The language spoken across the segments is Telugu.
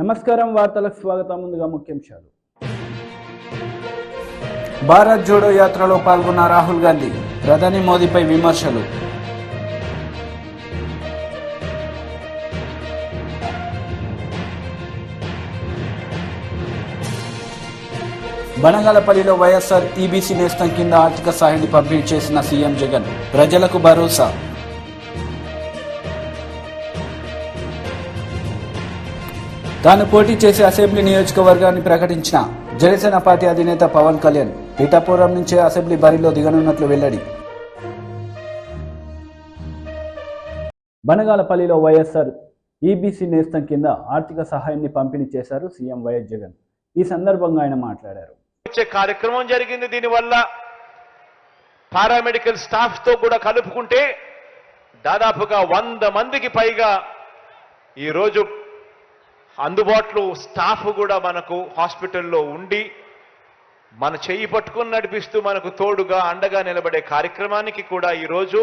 నమస్కారం, వార్తలకు స్వాగతం. ముందుగా ముఖ్యాంశాలు. భారత్ జోడో యాత్రలో పాల్గొన్న రాహుల్ గాంధీ, ప్రధాని మోదీపై విమర్శలు. బనగాలపల్లిలో వైఎస్ఆర్ ఈబీసీ నేస్తం కింద ఆర్థిక సహాయాన్ని పంపిణీ చేసిన సీఎం జగన్, ప్రజలకు భరోసా. తాను పోటీ చేసే అసెంబ్లీ నియోజకవర్గాన్ని ప్రకటించిన జనసేన పార్టీ అధినేత పవన్ కళ్యాణ్, పీఠాపురం నుంచే అసెంబ్లీ బరిలో దిగనున్నట్లు వెల్లడి. బనగాలపల్లిలో వైఎస్ఆర్ ఈబీసీ నేస్తం కింద ఆర్థిక సహాయాన్ని పంపిణీ చేశారు సీఎం వైఎస్ జగన్. ఈ సందర్భంగా ఆయన మాట్లాడారు. కార్యక్రమం జరిగింది. దీనివల్ల పారామెడికల్ స్టాఫ్ తో కూడా కలుపుకుంటే దాదాపుగా 100 మందికి పైగా ఈరోజు అందుబాటులో స్టాఫ్ కూడా మనకు హాస్పిటల్లో ఉండి మన చెయ్యి పట్టుకుని నడిపిస్తూ మనకు తోడుగా అండగా నిలబడే కార్యక్రమానికి కూడా ఈరోజు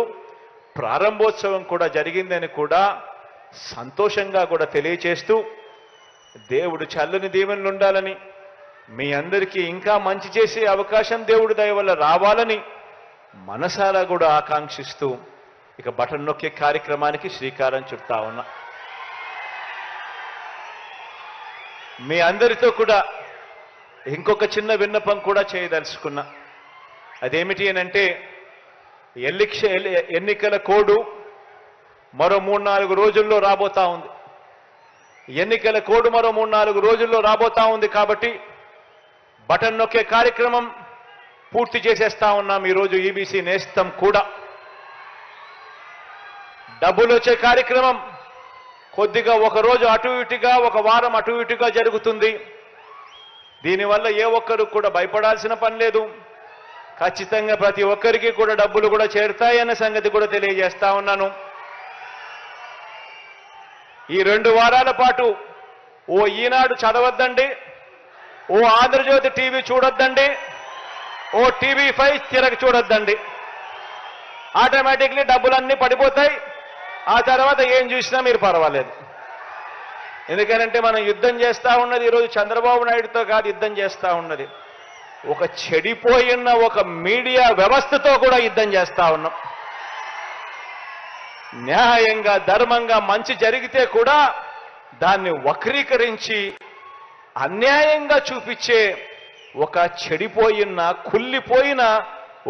ప్రారంభోత్సవం కూడా జరిగిందని కూడా సంతోషంగా కూడా తెలియచేస్తూ, దేవుడు చల్లని దీవెనలు ఉండాలని, మీ అందరికీ ఇంకా మంచి చేసే అవకాశం దేవుడి దయ వల్ల రావాలని మనసారా కూడా ఆకాంక్షిస్తూ ఇక బటన్ నొక్కే కార్యక్రమానికి శ్రీకారం చుడతా ఉన్నా. మీ అందరితో కూడా ఇంకొక చిన్న విన్నపం కూడా చేయదలుచుకున్నా. అదేమిటి అనంటే, ఎన్నికల కోడ్ మరో 3-4 రోజుల్లో రాబోతా ఉంది. ఎన్నికల కోడ్ మరో 3-4 రోజుల్లో రాబోతా ఉంది. కాబట్టి బటన్ నొక్కే కార్యక్రమం పూర్తి చేసేస్తా ఉన్నాం. ఈరోజు ఈబీసీ నేస్తం కూడా డబ్బులు వచ్చే కార్యక్రమం కొద్దిగా ఒక రోజు అటు ఇటుగా, ఒక వారం అటు ఇటుగా జరుగుతుంది. దీనివల్ల ఏ ఒక్కరు కూడా భయపడాల్సిన పని లేదు. ఖచ్చితంగా ప్రతి ఒక్కరికి కూడా డబ్బులు కూడా చేరుతాయన్న సంగతి కూడా తెలియజేస్తా ఉన్నాను. ఈ 2 వారాల పాటు ఓ ఈనాడు చదవద్దండి, ఓ ఆంధ్రజ్యోతి టీవీ చూడొద్దండి, ఓ టీవీ5 తిరగ చూడొద్దండి. ఆటోమేటిక్లీ డబ్బులన్నీ పడిపోతాయి. ఆ తర్వాత ఏం చూసినా మీరు పర్వాలేదు. ఎందుకనంటే మనం యుద్ధం చేస్తా ఉన్నది ఈరోజు చంద్రబాబు నాయుడుతో కాదు, యుద్ధం చేస్తా ఉన్నది ఒక చెడిపోయిన ఒక మీడియా వ్యవస్థతో కూడా యుద్ధం చేస్తా ఉన్నాం. న్యాయంగా, ధర్మంగా మంచి జరిగితే కూడా దాన్ని వక్రీకరించి అన్యాయంగా చూపించే ఒక చెడిపోయిన, కుళ్ళిపోయిన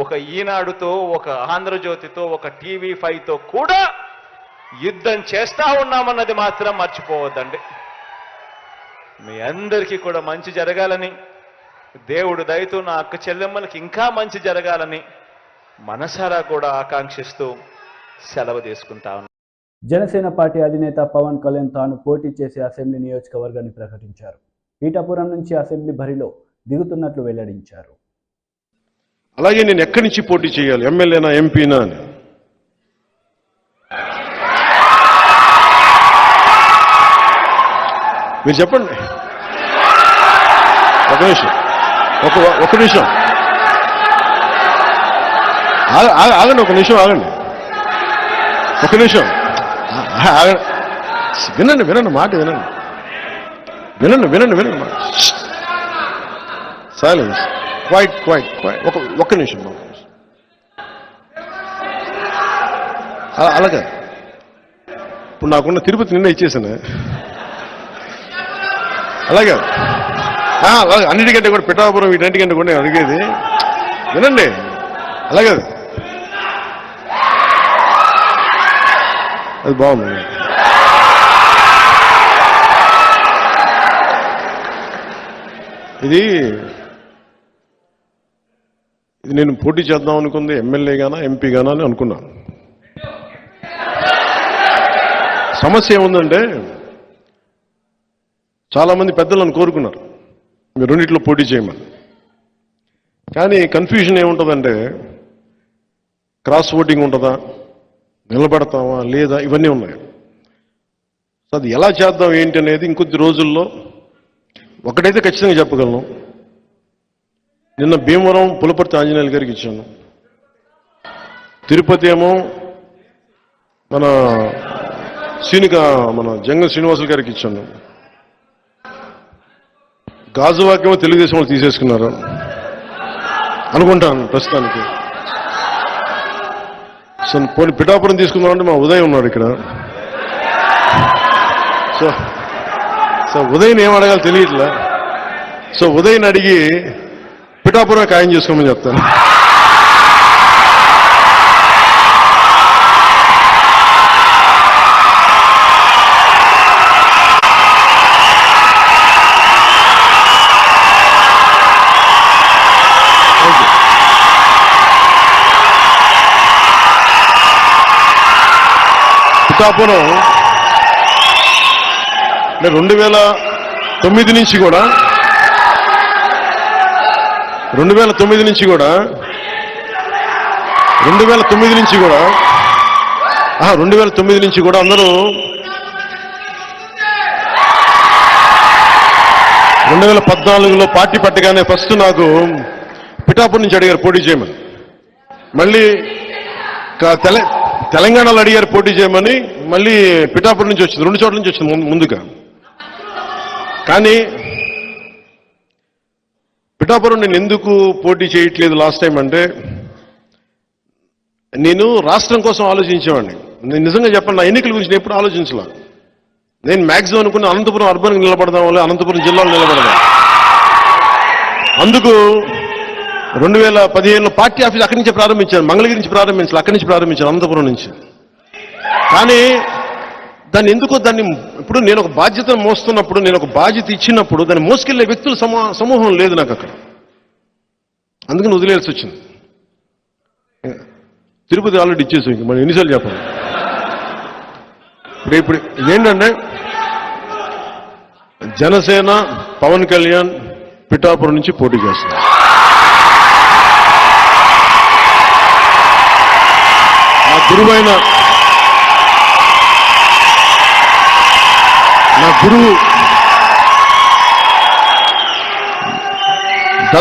ఒక ఈనాడుతో, ఒక ఆంధ్రజ్యోతితో, ఒక టీవీ5తో కూడా యుద్ధం చేస్తా ఉన్నామన్నది మాత్రం మర్చిపోవద్దండి. మీ అందరికీ కూడా మంచి జరగాలని, దేవుడు దయతో నా అక్క చెల్లెమ్మలకి ఇంకా మంచి జరగాలని మనసారా కూడా ఆకాంక్షిస్తూ సెలవు తీసుకుంటా ఉన్నాను. జనసేన పార్టీ అధినేత పవన్ కళ్యాణ్ తాను పోటీ చేసే అసెంబ్లీ నియోజకవర్గాన్ని ప్రకటించారు. పీఠాపురం నుంచి అసెంబ్లీ బరిలో దిగుతున్నట్లు వెల్లడించారు. అలాగే నేను ఎక్కడి నుంచి పోటీ చేయాలి, ఎమ్మెల్యేనా ఎంపీనా అని మీరు చెప్పండి. ఒక నిమిషం ఆగండి, ఒక నిమిషం ఆగండి. వినండి మాట వినండి మాట. Silence, quiet. ఒక్క నిమిషం. అలాగే ఇప్పుడు నాకున్న తిరుపతి నిన్న ఇచ్చేసాను. అలాగే అన్నిటికంటే కూడా పిఠాపురం వీటన్నిటికంటే కూడా నేను అడిగేది వినండి. అలాగే అది బాగుంది. ఇది నేను పోటీ చేద్దాం అనుకుంది ఎమ్మెల్యే గానా ఎంపీ గానా అని అనుకున్నాను. సమస్య ఏముందంటే, చాలా మంది పెద్దలు నన్ను కోరుకున్నారు మీరు రెండిట్లో పోటీ చేయమని. కానీ కన్ఫ్యూజన్ ఏముంటుందంటే, క్రాస్ ఓటింగ్ ఉంటుందా, నిలబడతామా లేదా, ఇవన్నీ ఉన్నాయి. సో అది ఎలా చేద్దాం ఏంటి అనేది ఇంకొద్ది రోజుల్లో ఒకటైతే ఖచ్చితంగా చెప్పగలను. నిన్న భీమవరం పులపర్తి ఆంజనేయులు గారికి ఇచ్చాను. తిరుపతి ఏమో మన జంగ శ్రీనివాసులు గారికి ఇచ్చాను. గాజువాకేమో తెలుగుదేశం వాళ్ళు తీసేసుకున్నారు అనుకుంటాను ప్రస్తుతానికి. సో పోనీ పిఠాపురం తీసుకుందామంటే మా ఉదయ్ ఉన్నాడు ఇక్కడ. సో ఉదయ్ని ఏం అడగాలి తెలియట్లే. సో ఉదయ్ని అడిగి పిఠాపురం ఖాయం చేసుకోమని చెప్తాను. పిఠాపురం 2009 నుంచి కూడా 2009 నుంచి కూడా 2009 నుంచి కూడా అందరూ 2014లో పార్టీ పట్టగానే ఫస్ట్ నాకు పిఠాపురం నుంచి అడిగారు పోటీ చేయమని. మళ్ళీ తెలంగాణలో అడిగారు పోటీ చేయమని. మళ్ళీ పిఠాపురం నుంచి వచ్చింది, 2 చోట్ల నుంచి వచ్చింది ముందుగా. కానీ పిఠాపురం నేను ఎందుకు పోటీ చేయట్లేదు లాస్ట్ టైం అంటే, నేను రాష్ట్రం కోసం ఆలోచించేవాడిని. నేను నిజంగా చెప్పండి, నా ఎన్నికల గురించి నేను ఎప్పుడు ఆలోచించలా. నేను మ్యాక్సిమం అనుకున్న అనంతపురం అర్బన్కి నిలబడదాం, వల్ల అనంతపురం జిల్లాలో నిలబడదాం. అందుకు 2015లో పార్టీ ఆఫీస్ అక్కడి నుంచే ప్రారంభించాను, మంగళగిరి నుంచి ప్రారంభించాలి, అక్కడి నుంచి ప్రారంభించాను, అనంతపురం నుంచి. కానీ దాన్ని ఇప్పుడు నేను ఒక బాధ్యతను మోస్తున్నప్పుడు, నేను ఒక బాధ్యత ఇచ్చినప్పుడు దాన్ని మోసుకెళ్లే వ్యక్తుల సమూహం లేదు నాకు అక్కడ. అందుకని వదిలేయాల్సి వచ్చింది. తిరుపతి ఆల్రెడీ ఇచ్చేసి ఇంక మనం ఎన్నిసార్లు చెప్పాలి. ఇప్పుడు ఇదేంటంటే జనసేన పవన్ కళ్యాణ్ పిఠాపురం నుంచి పోటీ చేస్తున్నారు. నా గురువు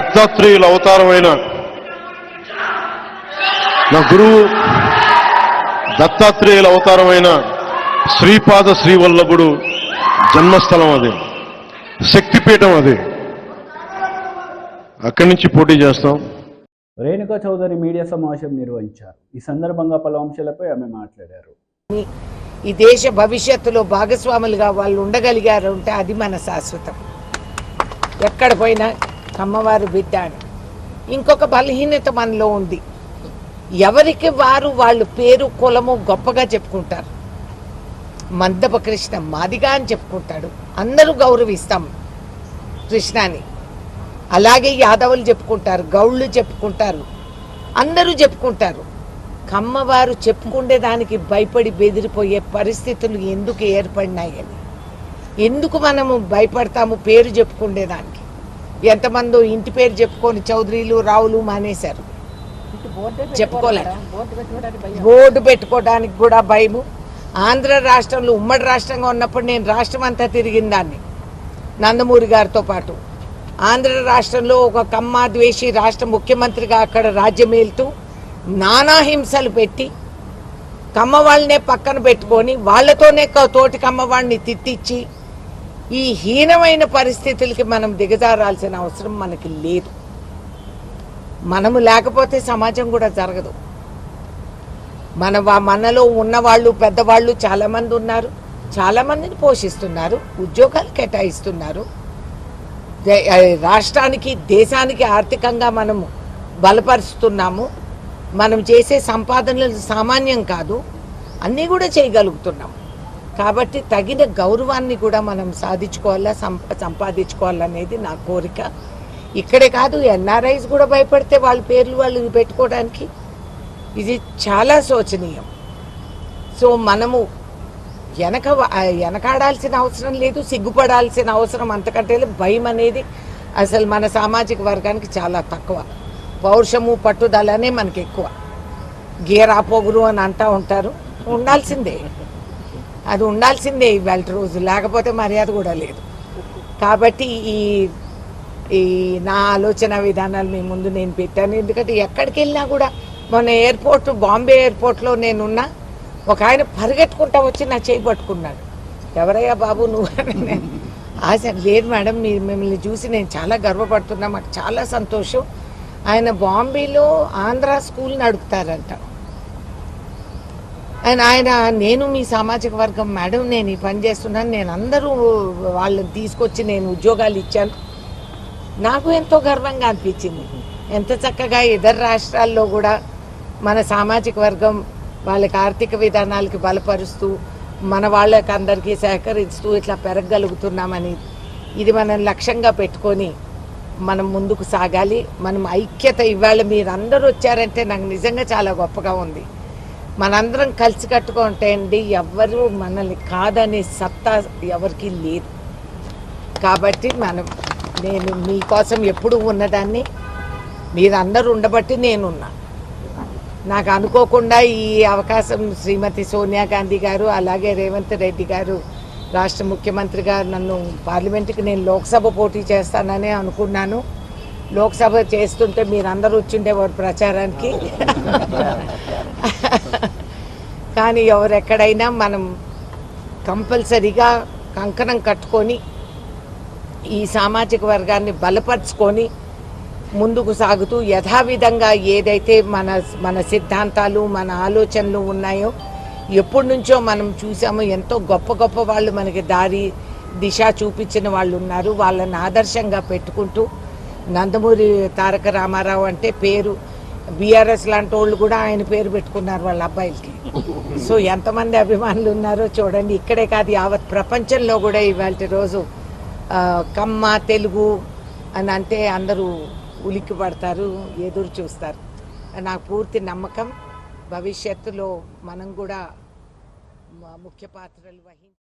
దత్తాత్రేయుల అవతారమైన శ్రీపాద శ్రీవల్లభుడు జన్మస్థలం అది, శక్తిపీఠం అది. అక్కడి నుంచి పోటీ చేస్తాం. రేణుకా చౌదరి మీడియా సమావేశం నిర్వహించారు. ఈ సందర్భంగా పలు అంశాలపై ఆమె మాట్లాడారు. ఈ దేశ భవిష్యత్తులో భాగస్వాములుగా వాళ్ళు ఉండగలిగారు ఉంటే అది మన శాశ్వతం. ఎక్కడ పోయినా అమ్మవారు బిడ్డ అని. ఇంకొక బలహీనత మనలో ఉంది. ఎవరికి వాళ్ళు పేరు కులము గొప్పగా చెప్పుకుంటారు. మందప కృష్ణ మాదిగా అని చెప్పుకుంటాడు, అందరూ గౌరవిస్తాం కృష్ణాని. అలాగే యాదవులు చెప్పుకుంటారు, గౌళ్ళు చెప్పుకుంటారు, అందరూ చెప్పుకుంటారు. కమ్మవారు చెప్పుకుండే దానికి భయపడి బెదిరిపోయే పరిస్థితులు ఎందుకు ఏర్పడినాయని, ఎందుకు మనము భయపడతాము పేరు చెప్పుకుండేదానికి? ఎంతమందో ఇంటి పేరు చెప్పుకొని చౌదరీలు రావులు మానేశారు, చెప్పుకోలేక. బోర్డు పెట్టుకోవడానికి కూడా భయము. ఆంధ్ర రాష్ట్రంలో ఉమ్మడి రాష్ట్రంగా ఉన్నప్పుడు నేను రాష్ట్రం అంతా తిరిగిన దాన్ని నందమూరి గారితో పాటు. ఆంధ్ర రాష్ట్రంలో ఒక కమ్మ ద్వేషి రాష్ట్ర ముఖ్యమంత్రిగా అక్కడ రాజ్యమేలుతూ నానా హింసలు పెట్టి కమ్మ వాళ్ళనే పక్కన పెట్టుకొని వాళ్లతోనే తోటి కమ్మవాడిని తిట్టించి ఈ హీనమైన పరిస్థితులకి మనం దిగజారాల్సిన అవసరం మనకి లేదు. మనము లేకపోతే సమాజం కూడా జరగదు. మనలో ఉన్నవాళ్ళు పెద్దవాళ్ళు చాలామంది ఉన్నారు, చాలామందిని పోషిస్తున్నారు, ఉద్యోగాలు కేటాయిస్తున్నారు. రాష్ట్రానికి దేశానికి ఆర్థికంగా మనము బలపరుస్తున్నాము. మనం చేసే సంపాదనలు సామాన్యం కాదు, అన్నీ కూడా చేయగలుగుతున్నాం. కాబట్టి తగిన గౌరవాన్ని కూడా మనం సంపాదించుకోవాలనేది నా కోరిక. ఇక్కడే కాదు, ఎన్ఆర్ఐస్ కూడా భయపడితే వాళ్ళ పేర్లు వాళ్ళు పెట్టుకోవడానికి ఇది చాలా శోచనీయం. సో మనము వెనకాడాల్సిన అవసరం లేదు, సిగ్గుపడాల్సిన అవసరం అంతకంటే భయం అనేది అసలు మన సామాజిక వర్గానికి చాలా తక్కువ. పౌరుషము పట్టుదలనే మనకి ఎక్కువ. గేరా పొగురు అని అంటూ ఉంటారు, ఉండాల్సిందే, అది ఉండాల్సిందే ఇవాళ రోజు, లేకపోతే మర్యాద కూడా లేదు. కాబట్టి ఈ నా ఆలోచన విధానాలు మీ ముందు నేను పెట్టాను. ఎందుకంటే ఎక్కడికి వెళ్ళినా కూడా, మొన్న ఎయిర్పోర్ట్ బాంబే ఎయిర్పోర్ట్లో నేనున్నా, ఒక ఆయన పరిగెట్టుకుంటా వచ్చి నా చేయి పట్టుకున్నాడు. ఎవరయ్యా బాబు నువ్వు? ఆశ లేదు మేడం, మీరు మిమ్మల్ని చూసి నేను చాలా గర్వపడుతున్నా, మాకు చాలా సంతోషం. ఆయన బాంబేలో ఆంధ్ర స్కూల్ నడుపుతారంట. ఆయన నేను మీ సామాజిక వర్గం మేడం, నేను ఈ పని చేస్తున్నాను, నేను అందరూ వాళ్ళని తీసుకొచ్చి నేను ఉద్యోగాలు ఇచ్చాను. నాకు ఎంతో గర్వంగా అనిపించింది. ఎంత చక్కగా ఇతర రాష్ట్రాల్లో కూడా మన సామాజిక వర్గం వాళ్ళకి ఆర్థిక విధానాలకి బలపరుస్తూ మన వాళ్ళకి అందరికీ సహకరిస్తూ ఇట్లా పెరగగలుగుతున్నామని, ఇది మనం లక్ష్యంగా పెట్టుకొని మనం ముందుకు సాగాలి. మనం ఐక్యత, ఇవాళ మీరందరూ వచ్చారంటే నాకు నిజంగా చాలా గొప్పగా ఉంది. మనందరం కలిసి కట్టుకుంటే అండి ఎవరు మనల్ని కాదనే సత్తా ఎవరికి లేదు. కాబట్టి నేను మీకోసం ఎప్పుడూ ఉన్నదాన్ని, మీరందరూ ఉండబట్టి నేనున్నా. నాకు అనుకోకుండా ఈ అవకాశం శ్రీమతి సోనియా గాంధీ గారు, అలాగే రేవంత్ రెడ్డి గారు రాష్ట్ర ముఖ్యమంత్రిగా నన్ను పార్లమెంటుకి, నేను లోక్సభ పోటీ చేస్తానని అనుకున్నాను. లోక్సభ చేస్తుంటే మీరందరూ వచ్చిండేవారు ప్రచారానికి. కానీ ఎవరెక్కడైనా మనం కంపల్సరీగా కంకణం కట్టుకొని ఈ సామాజిక వర్గాన్ని బలపరుచుకొని ముందుకు సాగుతూ యథావిధంగా ఏదైతే మన సిద్ధాంతాలు, మన ఆలోచనలు ఉన్నాయో, ఎప్పటి నుంచో మనం చూసాము, ఎంతో గొప్ప గొప్ప వాళ్ళు మనకి దారి దిశ చూపించిన వాళ్ళు ఉన్నారు. వాళ్ళని ఆదర్శంగా పెట్టుకుంటూ, నందమూరి తారక రామారావు అంటే పేరు, బీఆర్ఎస్ లాంటి వాళ్ళు కూడా ఆయన పేరు పెట్టుకున్నారు వాళ్ళ అబ్బాయిలకి. సో ఎంతమంది అభిమానులు ఉన్నారో చూడండి. ఇక్కడే కాదు, యావత్ ప్రపంచంలో కూడా ఇవాళ రోజు కమ్మ తెలుగు అని అంటే అందరూ ఉలిక్కి పడతారు, ఎదురు చూస్తారు. నాకు పూర్తి నమ్మకం భవిష్యత్తులో మనం కూడా ముఖ్య పాత్రలు వహించాలి.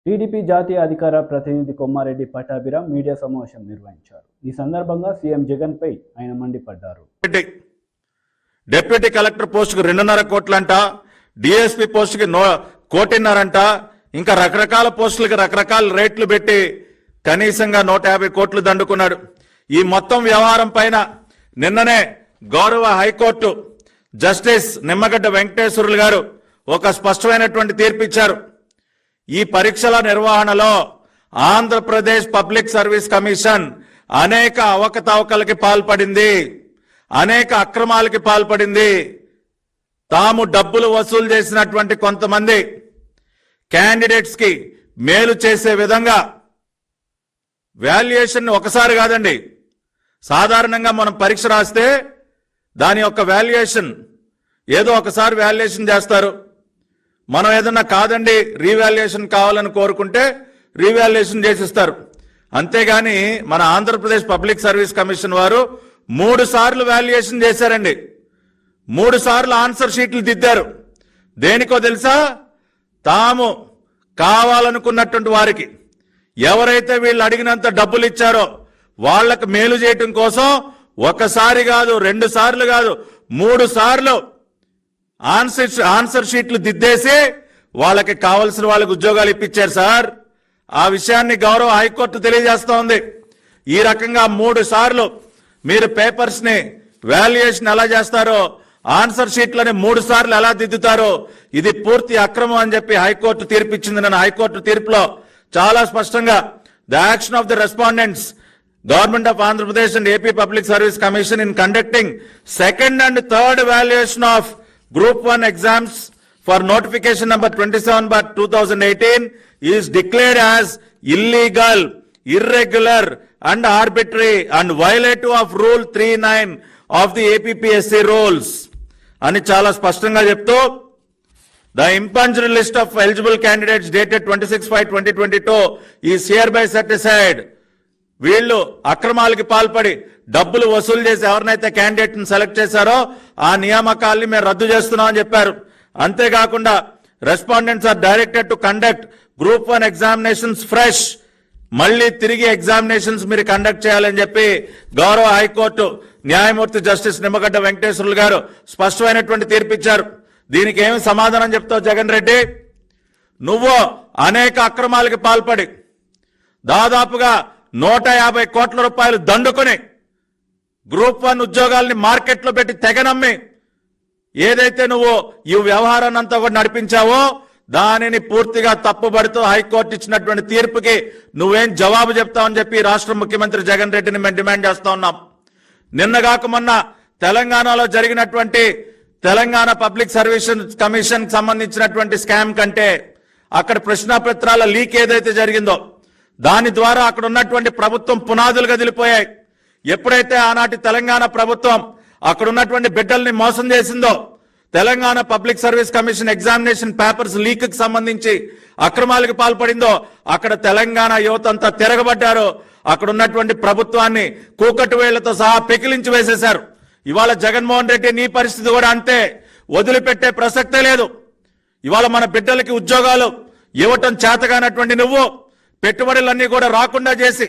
టీడీపీ జాతీయ అధికార ప్రతినిధి కొమ్మారెడ్డి పట్టాభిరామ్ మీడియా సమావేశం నిర్వహించారు. ఈ సందర్భంగా సీఎం జగన్ పై ఆయన మండిపడ్డారు. డిప్యూటీ కలెక్టర్ పోస్టుకు 2.5 కోట్లంట, డిఎస్పీ పోస్టుకి 1.5 కోట్లంట, ఇంకా రకరకాల పోస్టులకి రకరకాల రేట్లు పెట్టి కనీసంగా 150 కోట్లు దండుకున్నాడు. ఈ మొత్తం వ్యవహారం పైన నిన్ననే గౌరవ హైకోర్టు జస్టిస్ నిమ్మగడ్డ వెంకటేశ్వర్లు గారు ఒక స్పష్టమైనటువంటి తీర్పు ఇచ్చారు. ఈ పరీక్షల నిర్వహణలో ఆంధ్రప్రదేశ్ పబ్లిక్ సర్వీస్ కమిషన్ అనేక అవకతవకలకి పాల్పడింది, అనేక అక్రమాలకి పాల్పడింది. తాము డబ్బులు వసూలు చేసినటువంటి కొంతమంది క్యాండిడేట్స్ కి మేలు చేసే విధంగా వాల్యుయేషన్ ఒకసారి కాదండి, సాధారణంగా మనం పరీక్ష రాస్తే దాని యొక్క వాల్యుయేషన్ ఏదో ఒకసారి వాల్యుయేషన్ చేస్తారు. మనం ఏదన్నా కాదండి రీవాల్యుయేషన్ కావాలని కోరుకుంటే రీవాల్యుయేషన్ చేసిస్తారు. అంతేగాని మన ఆంధ్రప్రదేశ్ పబ్లిక్ సర్వీస్ కమిషన్ వారు 3 సార్లు వాల్యుయేషన్ చేశారండి. 3 సార్లు ఆన్సర్ షీట్లు దిద్దారు. దేనికో తెలుసా? తాము కావాలనుకున్నటువంటి వారికి ఎవరైతే వీళ్ళు అడిగినంత డబ్బులు ఇచ్చారో వాళ్లకు మేలు చేయటం కోసం ఒకసారి కాదు, 2 సార్లు కాదు, 3 సార్లు ఆన్సర్ షీట్లు దిద్దేసి వాళ్ళకి కావలసిన వాళ్ళకి ఉద్యోగాలు ఇప్పించారు సార్. ఆ విషయాన్ని గౌరవ హైకోర్టు తెలియజేస్తా ఉంది. ఈ రకంగా 3 సార్లు మీరు పేపర్స్ ని వాల్యుయేషన్ ఎలా చేస్తారో, ఆన్సర్ షీట్లని 3 సార్లు ఎలా దిద్దుతారో ఇది పూర్తి అక్రమం అని చెప్పి హైకోర్టు తీర్పిచ్చింది. నేను హైకోర్టు తీర్పులో చాలా స్పష్టంగా the action of the respondents government of Andhra Pradesh and AP public service commission in conducting 2nd and 3rd valuation of Group 1 exams for notification number 27/2018 is declared as illegal, irregular and arbitrary and violative of Rule 39 of the APPSC rules. అని చాలా స్పష్టంగా చెప్తూ the impunged list of eligible candidates dated 26/5/2022 is hereby set aside. వీళ్ళు అక్రమాలకి పాల్పడి డబ్బులు వసూలు చేసి ఎవరినైతే క్యాండిడేట్ ని సెలెక్ట్ చేశారో ఆ నియామకాల్ని మేము రద్దు చేస్తున్నామని చెప్పారు. అంతేకాకుండా respondents are directed to conduct Group 1 examinations fresh. మళ్ళీ తిరిగి ఎగ్జామినేషన్స్ మీరు కండక్ట్ చేయాలని చెప్పి గౌరవ హైకోర్టు న్యాయమూర్తి జస్టిస్ నిమ్మగడ్డ వెంకటేశ్వర్లు గారు స్పష్టమైనటువంటి తీర్పిచ్చారు. దీనికి ఏమి సమాధానం చెప్తావు జగన్ రెడ్డి? నువ్వు అనేక అక్రమాలకి పాల్పడి దాదాపుగా 150 కోట్ల రూపాయలు దండుకొని Group 1 ఉద్యోగాల్ని మార్కెట్లో పెట్టి తెగనమ్మి ఏదైతే నువ్వు ఈ వ్యవహారాన్ని అంతా కూడా నడిపించావో దానిని పూర్తిగా తప్పుబడుతూ హైకోర్టు ఇచ్చినటువంటి తీర్పుకి నువ్వేం జవాబు చెప్తావని చెప్పి రాష్ట్ర ముఖ్యమంత్రి జగన్ రెడ్డిని మేము డిమాండ్ చేస్తా ఉన్నాం. నిన్నగాక మొన్న తెలంగాణలో జరిగినటువంటి తెలంగాణ పబ్లిక్ సర్వీస్ కమిషన్ సంబంధించినటువంటి స్కామ్ కంటే అక్కడ ప్రశ్నాపత్రాల లీక్ ఏదైతే జరిగిందో దాని ద్వారా అక్కడ ఉన్నటువంటి ప్రభుత్వం పునాదులు కదిలిపోయాయి. ఎప్పుడైతే ఆనాటి తెలంగాణ ప్రభుత్వం అక్కడ ఉన్నటువంటి బిడ్డల్ని మోసం చేసిందో, Telangana public service commission examination papers leak కి సంబంధించి అక్రమాలకు పాల్పడిందో అక్కడ తెలంగాణ యువత అంతా తిరగబడ్డారు. అక్కడ ఉన్నటువంటి ప్రభుత్వాన్ని కూకటి వేళ్లతో సహా పెకిలించి వేసేశారు. ఇవాళ జగన్మోహన్ రెడ్డి నీ పరిస్థితి కూడా అంతే, వదిలిపెట్టే ప్రసక్తే లేదు. ఇవాళ మన బిడ్డలకి ఉద్యోగాలు ఇవ్వటం చేతగానటువంటి నువ్వు పెట్టుబడులన్నీ కూడా రాకుండా చేసి,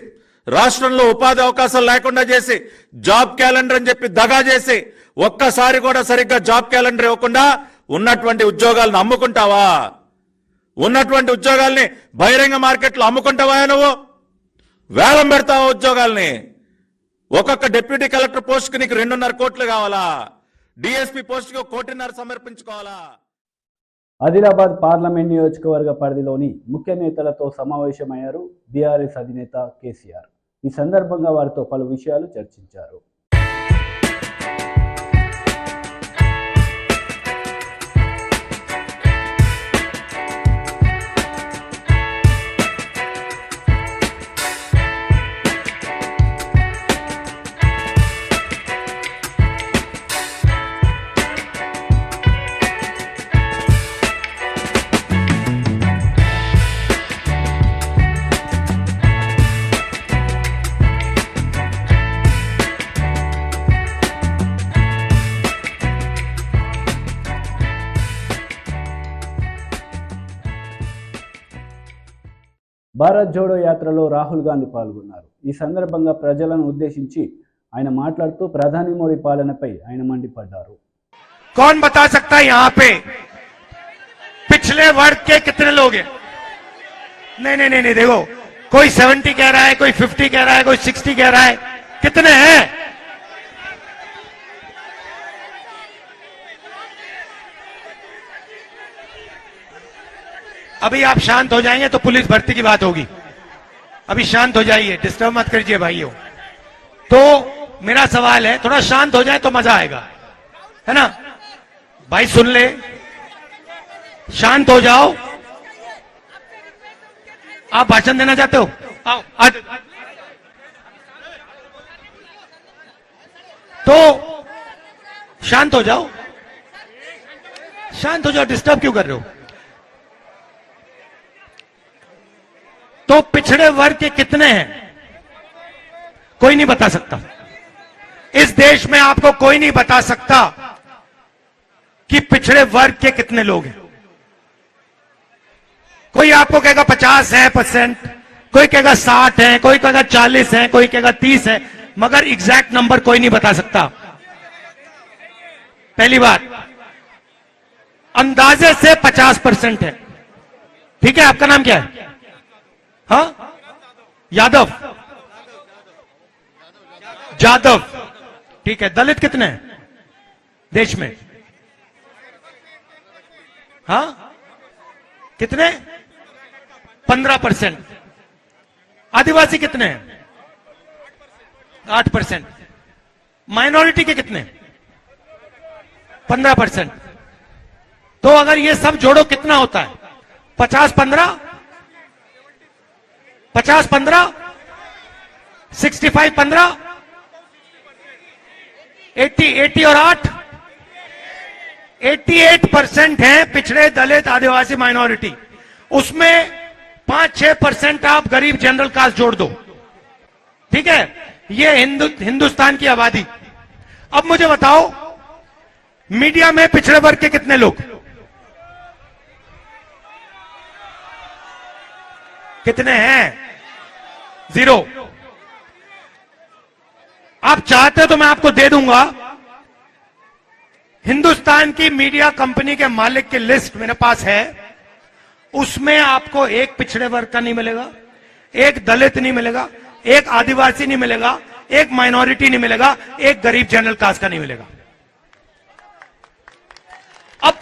రాష్ట్రంలో ఉపాధి అవకాశాలు లేకుండా చేసి, జాబ్ క్యాలెండర్ అని చెప్పి దగా చేసి, ఒక్కసారి కూడా సరిగ్గా జాబ్ క్యాలెండర్ ఇవ్వకుండా ఉన్నటువంటి ఉద్యోగాలను అమ్ముకుంటావా? ఉన్నటువంటి ఉద్యోగాల్ని బహిరంగ మార్కెట్లో అమ్ముకుంటావా? నువ్వు వేలం పెడతావా ఉద్యోగాల్ని? ఒక్కొక్క డిప్యూటీ కలెక్టర్ పోస్ట్ కి నీకు 2.5 కోట్లు కావాలా? డిఎస్పీ పోస్ట్ కి 1.5 కోటి సమర్పించుకోవాలా? ఆదిలాబాద్ పార్లమెంట్ నియోజకవర్గ పరిధిలోని ముఖ్య నేతలతో సమావేశమయ్యారు బీఆర్ఎస్ అధినేత కేసీఆర్. ఈ సందర్భంగా వారితో పలు విషయాలు చర్చించారు. భారత్ జోడో యాత్రలో రాహుల్ గాంధీ పాల్గొన్నారు. ఈ సందర్భంగా ప్రజలను ఉద్దేశించి ఆయన మాట్లాడుతూ ప్రధాని మోడీ పాలనపై ఆయన మండిపడ్డారు. कौन बता सकता है यहां पे पिछले वर्ग के कितने लोग हैं? नहीं नहीं नहीं नहीं, देखो, कोई 70 कह रहा है, कोई 50 कह रहा है, कोई 60 कह रहा है. कितने हैं? अभी आप शांत हो जाएंगे तो पुलिस भर्ती की बात होगी. अभी शांत हो जाइए, डिस्टर्ब मत कीजिए भाइयों. तो मेरा सवाल है, थोड़ा शांत हो जाए तो मजा आएगा, है ना भाई? सुन ले, शांत हो जाओ. आप भाषण देना चाहते हो? आओ आज. तो शांत हो जाओ, शांत हो जाओ, डिस्टर्ब क्यों कर रहे हो? तो पिछड़े वर्ग के कितने हैं? कोई नहीं बता सकता. इस देश में आपको कोई नहीं बता सकता कि पिछड़े वर्ग के कितने लोग हैं. कोई आपको कहेगा 50%, कोई कहेगा 60 है, कोई कहेगा 40 है, कोई कहेगा 30 है, मगर एग्जैक्ट नंबर कोई नहीं बता सकता. पहली बात, अंदाजे से 50% है. ठीक है? आपका नाम क्या है? हाँ, यादव. जादव. ठीक है. दलित कितने हैं देश में? हाँ, कितने? 15%. आदिवासी कितने हैं? 8%. माइनॉरिटी के कितने? 15%. तो अगर ये सब जोड़ो कितना होता है? 50-15, 50-15, 65-15, 80 और 8, 88% है पिछड़े, दलित, आदिवासी, माइनॉरिटी. उसमें 5-6% आप गरीब जनरल कास्ट जोड़ दो. ठीक है? ये हिंदुस्तान की आबादी. अब मुझे बताओ, मीडिया में पिछड़े वर्ग के कितने लोग? कितने हैं? 0. आप चाहते हो तो मैं आपको दे दूंगा. हिंदुस्तान की मीडिया कंपनी के मालिक की लिस्ट मेरे पास है. उसमें आपको एक पिछड़े वर्ग का नहीं मिलेगा, एक दलित नहीं मिलेगा, एक आदिवासी नहीं मिलेगा, एक माइनॉरिटी नहीं मिलेगा, एक गरीब जनरल कास्ट का नहीं मिलेगा. अब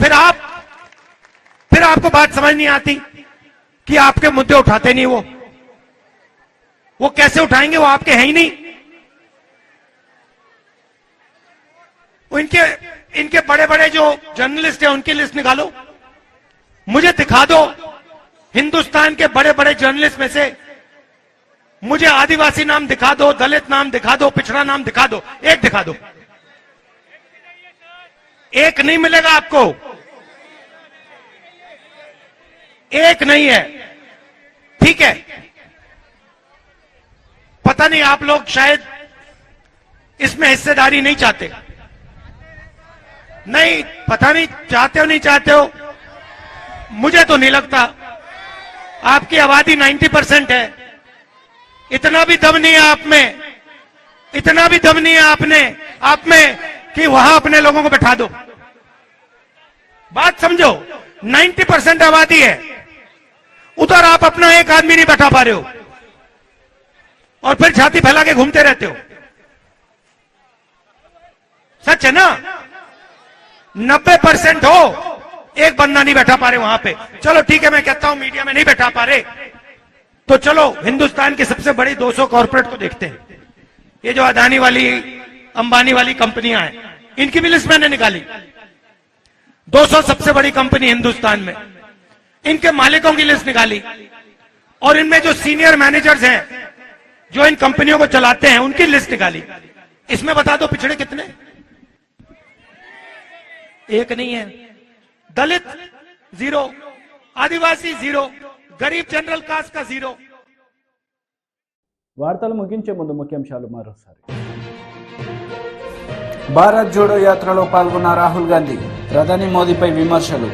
फिर फिर आपको बात समझ नहीं आती कि आपके मुद्दे उठाते नहीं वो कैसे उठाएंगे, वो आपके हैं ही नहीं। वो इनके बड़े बड़े जो जर्नलिस्ट हैं उनकी लिस्ट निकालो, मुझे दिखा दो हिंदुस्तान के बड़े बड़े जर्नलिस्ट में से, मुझे आदिवासी नाम दिखा दो, दलित नाम दिखा दो, पिछड़ा नाम दिखा दो, एक दिखा दो। एक नहीं मिलेगा आपको, एक नहीं है। ठीक है, पता नहीं आप लोग शायद इसमें हिस्सेदारी नहीं चाहते, नहीं पता नहीं चाहते हो नहीं चाहते हो, मुझे तो नहीं लगता। आपकी आबादी 90% है, इतना भी दम नहीं है आप में, इतना भी दम नहीं है आप में कि वहां अपने लोगों को बैठा दो। बात समझो, 90% आबादी है, उधर आप अपना एक आदमी नहीं बैठा पा रहे हो और फिर छाती फैला के घूमते रहते हो। सच है ना? 90% हो, एक बंदा नहीं बैठा पा रहे वहां पे। चलो ठीक है, मैं कहता हूं मीडिया में नहीं बैठा पा रहे, तो चलो हिंदुस्तान की सबसे बड़ी 200 कॉर्पोरेट को देखते हैं। ये जो अदानी वाली, अंबानी वाली कंपनियां हैं, इनकी भी लिस्ट मैंने निकाली। 200 सबसे बड़ी कंपनी हिंदुस्तान में, इनके मालिकों की लिस्ट निकाली, और इनमें जो सीनियर मैनेजर्स हैं जो इन कंपनियों को चलाते हैं उनकी लिस्ट निकाली। इसमें बता दो पिछड़े कितने? एक नहीं है। दलित 0, आदिवासी 0, गरीब जनरल कास्ट का 0। వార్తలు ముగించే ముందు ముఖ్యాంశాలు మరోసారి. భారత్ జోడో యాత్రలో పాల్గొన్న రాహుల్ గాంధీ, ప్రధాని మోదీపై విమర్శలు.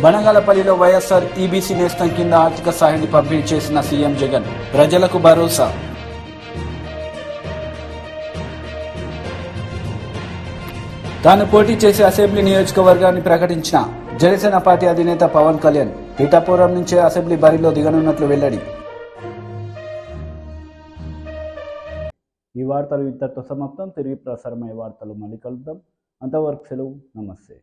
బనగాలపల్లిలో వైఎస్ఆర్ ఈబీసీ నేస్తం కింద ఆర్థిక సహాయాన్ని పంపిణీ చేసిన సీఎం జగన్, ప్రజలకు భరోసా. తాను పోటీ చేసే అసెంబ్లీ నియోజకవర్గాన్ని ప్రకటించిన జనసేన పార్టీ అధినేత పవన్ కళ్యాణ్, పిఠాపురం నుంచే అసెంబ్లీ బరిలో దిగనున్నట్లు వెల్లడి. ఈ వార్తలు ఇంతటితో సమాప్తం. తిరిగి ప్రసారమయ్యే వార్తలు మళ్ళీ కలుద్దాం. అంతవరకు సెలవు. నమస్తే.